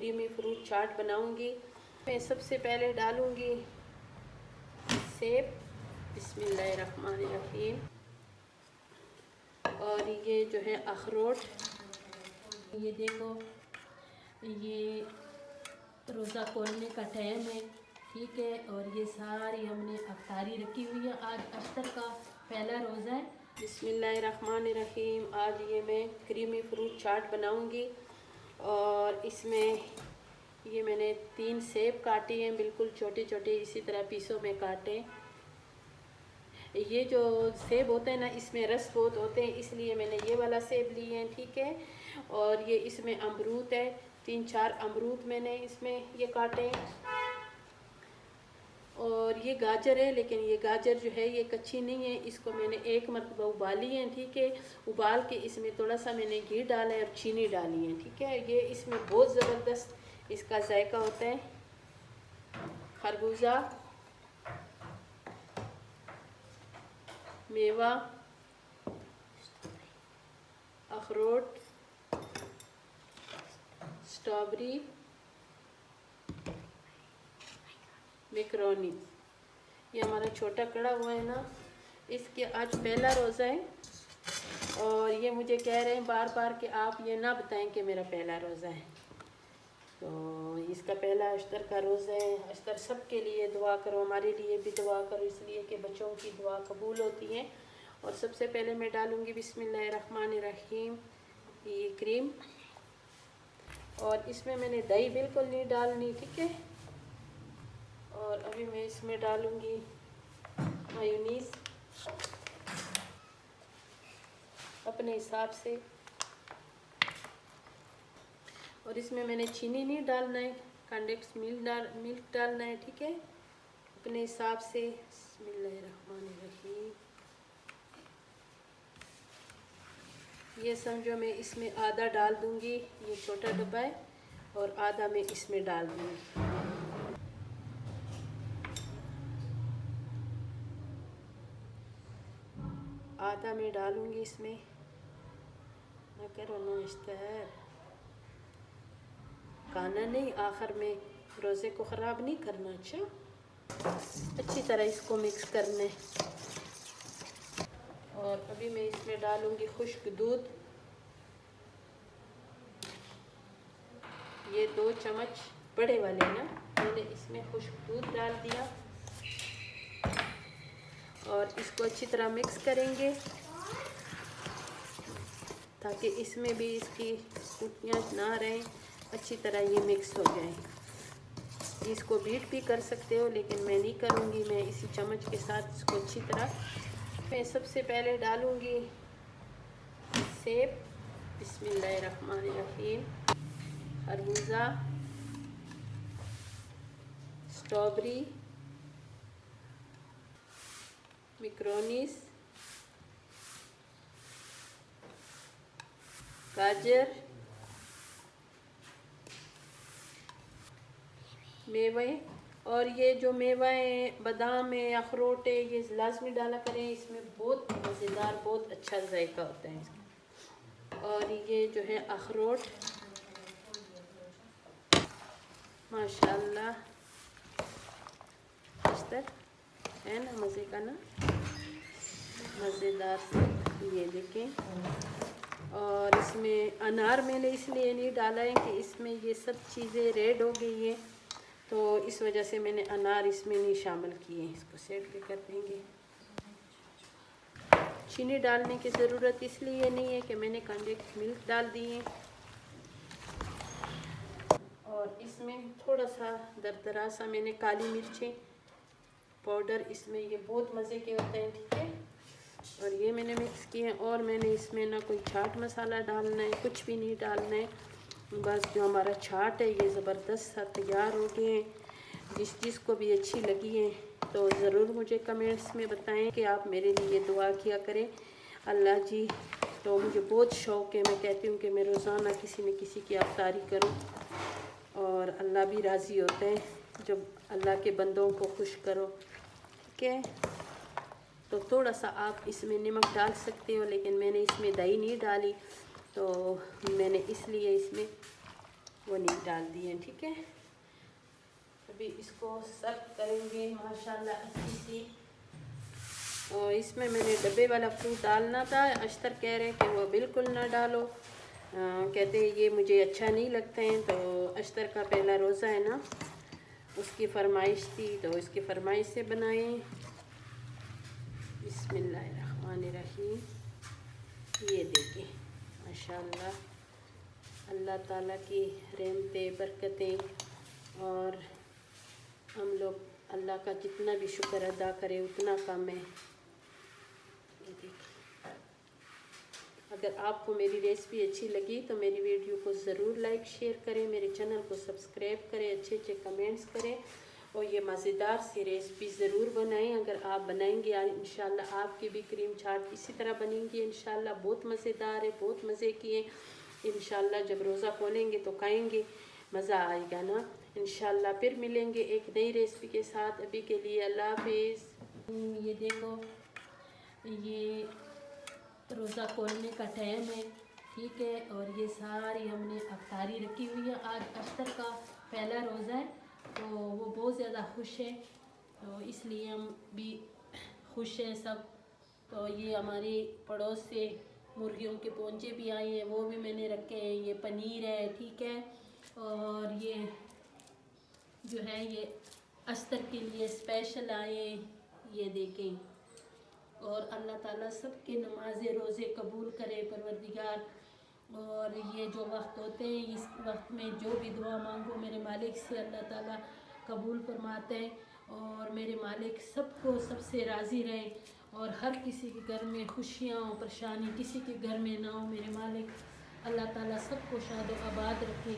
Creamy fruit चाट बनाऊंगी। मैं सबसे पहले डालूंगी सेब, बिस्मिल्लाहिर्रहमानिर्रहीम। और ये जो है अखरोट, ये देखो ये रोज़ा खोलने का टाइम है, ठीक है। और ये सारी हमने अफ्तारी रखी हुई है। आज अफ्तर का पहला रोज़ा है। बिस्मिल्लाहिर्रहमानिर्रहीम। आज ये मैं क्रीमी फ्रूट चाट बनाऊंगी और इसमें ये मैंने 3 सेब काटे हैं, बिल्कुल छोटे छोटे, इसी तरह पीसों में काटे। ये जो सेब होते हैं ना, इसमें रस बहुत होते हैं, इसलिए मैंने ये वाला सेब लिए हैं, ठीक है। और ये इसमें अमरूद है, 3-4 अमरूद मैंने इसमें ये काटे हैं। और ये गाजर है, लेकिन ये गाजर जो है ये कच्ची नहीं है, इसको मैंने एक मरतबा उबाली है, ठीक है। उबाल के इसमें थोड़ा सा मैंने घी डाला है और चीनी डाली है, ठीक है। ये इसमें बहुत ज़बरदस्त इसका जायका होता है। खरबूजा, मेवा, अखरोट, स्ट्रॉबेरी, मैकरोनी। ये हमारा छोटा कड़ा हुआ है ना, इसके आज पहला रोज़ा है। और ये मुझे कह रहे हैं बार बार कि आप ये ना बताएं कि मेरा पहला रोज़ा है। तो इसका पहला अश्तर का रोज़ा है। अश्तर सब के लिए दुआ करो, हमारे लिए भी दुआ करो, इसलिए कि बच्चों की दुआ कबूल होती है। और सबसे पहले मैं डालूँगी बिस्मिल्लाहिर्रहमानिर्रहीम ये क्रीम। और इसमें मैंने दही बिल्कुल नहीं डालनी, ठीक है। और अभी मैं इसमें डालूँगी मायोनीज़ अपने हिसाब से। और इसमें मैंने चीनी नहीं डालना है, कंडेंस मिल्क डालना है, ठीक है, अपने हिसाब से। बिस्मिल्लाहिर्रहमानिर्रहीम। ये समझो मैं इसमें आधा डाल दूँगी, ये छोटा डब्बा है, और आधा मैं इसमें डाल दूँगी। आधा मैं डालूँगी इसमें। ना करो ना इश्तर, खाना नहीं, आखिर में रोज़े को ख़राब नहीं करना। अच्छा, अच्छी तरह इसको मिक्स करना है। और अभी मैं इसमें डालूँगी खुश्क दूध, ये 2 चम्मच बड़े वाले ना, मैंने इसमें खुश्क दूध डाल दिया। और इसको अच्छी तरह मिक्स करेंगे ताकि इसमें भी इसकी कुटियाँ ना रहें, अच्छी तरह ये मिक्स हो जाए। इसको बीट भी कर सकते हो, लेकिन मैं नहीं करूँगी, मैं इसी चम्मच के साथ इसको अच्छी तरह। मैं सबसे पहले डालूँगी सेब, बिस्मिल्लाहिर्रहमानिर्रहीम, खरबूजा, स्ट्रॉबेरी, मैकरोनीज़, गाजर, मेवे। और ये जो मेवा है, बादाम है, अखरोट है, ये लाजमी डाला करें, इसमें बहुत मज़ेदार, बहुत अच्छा जायका होता है इसका। और ये जो है अखरोट, माशाल्लाह है ना, मज़े का ना, मज़ेदार से, ये देखें। और इसमें अनार मैंने इसलिए नहीं डाला है कि इसमें ये सब चीज़ें रेड हो गई हैं, तो इस वजह से मैंने अनार इसमें नहीं शामिल किए। इसको सेट भी कर देंगे। चीनी डालने की ज़रूरत इसलिए नहीं है कि मैंने कंडेंस मिल्क डाल दी है। और इसमें थोड़ा सा दरदरा सा मैंने काली मिर्चें पाउडर, इसमें ये बहुत मज़े के होते हैं, ठीक है। और ये मैंने मिक्स किए हैं। और मैंने इसमें ना कोई चाट मसाला डालना है, कुछ भी नहीं डालना है, बस जो हमारा चाट है ये ज़बरदस्त सा तैयार हो गए हैं। जिसको भी अच्छी लगी है तो ज़रूर मुझे कमेंट्स में बताएं कि आप मेरे लिए दुआ किया करें। अल्लाह जी, तो मुझे बहुत शौक़ है, मैं कहती हूँ कि मैं रोज़ाना किसी न किसी की अफ्तारी करूँ, और अल्लाह भी राज़ी होते हैं जब अल्लाह के बंदों को खुश करो, ठीक है। तो थोड़ा सा आप इसमें नमक डाल सकते हो, लेकिन मैंने इसमें दही नहीं डाली, तो मैंने इसलिए इसमें वो नहीं डाल दिए। ठीक है, अभी इसको सर्व करेंगे माशाल्लाह अच्छी सी। और इसमें मैंने डब्बे वाला फ्रूट डालना था, अश्तर कह रहे हैं कि वो बिल्कुल ना डालो, कहते हैं ये मुझे अच्छा नहीं लगता है। तो अश्तर का पहला रोज़ा है ना, उसकी फरमाइश थी, तो इसकी फरमाइश से बनाए। बिस्मिल्लाहिर्रहमानिर्रहीम। ये देखिए माशाल्लाह, अल्लाह ताला की रहमतें बरकतें, और हम लोग अल्लाह का जितना भी शुक्र अदा करें उतना कम है। ये देखिए, अगर आपको मेरी रेसिपी अच्छी लगी तो मेरी वीडियो को ज़रूर लाइक शेयर करें, मेरे चैनल को सब्सक्राइब करें, अच्छे अच्छे कमेंट्स करें, और ये मज़ेदार सी रेसिपी ज़रूर बनाएं। अगर आप बनाएंगे इंशाल्लाह आपकी भी क्रीम चाट इसी तरह बनेंगी इंशाल्लाह। बहुत मज़ेदार है, बहुत मज़े की है। इंशाल्लाह जब रोज़ा खोलेंगे तो खाएंगे, मज़ा आएगा ना। इंशाल्लाह फिर मिलेंगे एक नई रेसिपी के साथ। अभी के लिए अल्लाह हाफिज़। ये देखो, ये रोज़ा खोलने का टाइम है, ठीक है, और ये सारी हमने अफ्तारी रखी हुई है। आज अख्तर का पहला रोज़ा है, तो वो बहुत ज़्यादा खुश है, तो इसलिए हम भी खुश हैं सब। तो ये हमारी पड़ोस से मुर्गियों के पोंचे भी आए हैं, वो भी मैंने रखे हैं। ये पनीर है, ठीक है, और ये जो है ये अख्तर के लिए स्पेशल आए, ये देखें। और अल्लाह ताला सबके नमाज़े रोज़े कबूल करे परवरदिगार। और ये जो वक्त होते हैं, इस वक्त में जो भी दुआ मांगो मेरे मालिक से अल्लाह ताला कबूल फरमाते हैं, और मेरे मालिक सबको सबसे राज़ी रहे, और हर किसी के घर में खुशियाँ हो, परेशानी किसी के घर में ना हो। मेरे मालिक अल्लाह ताला सबको शाद व आबाद रखे।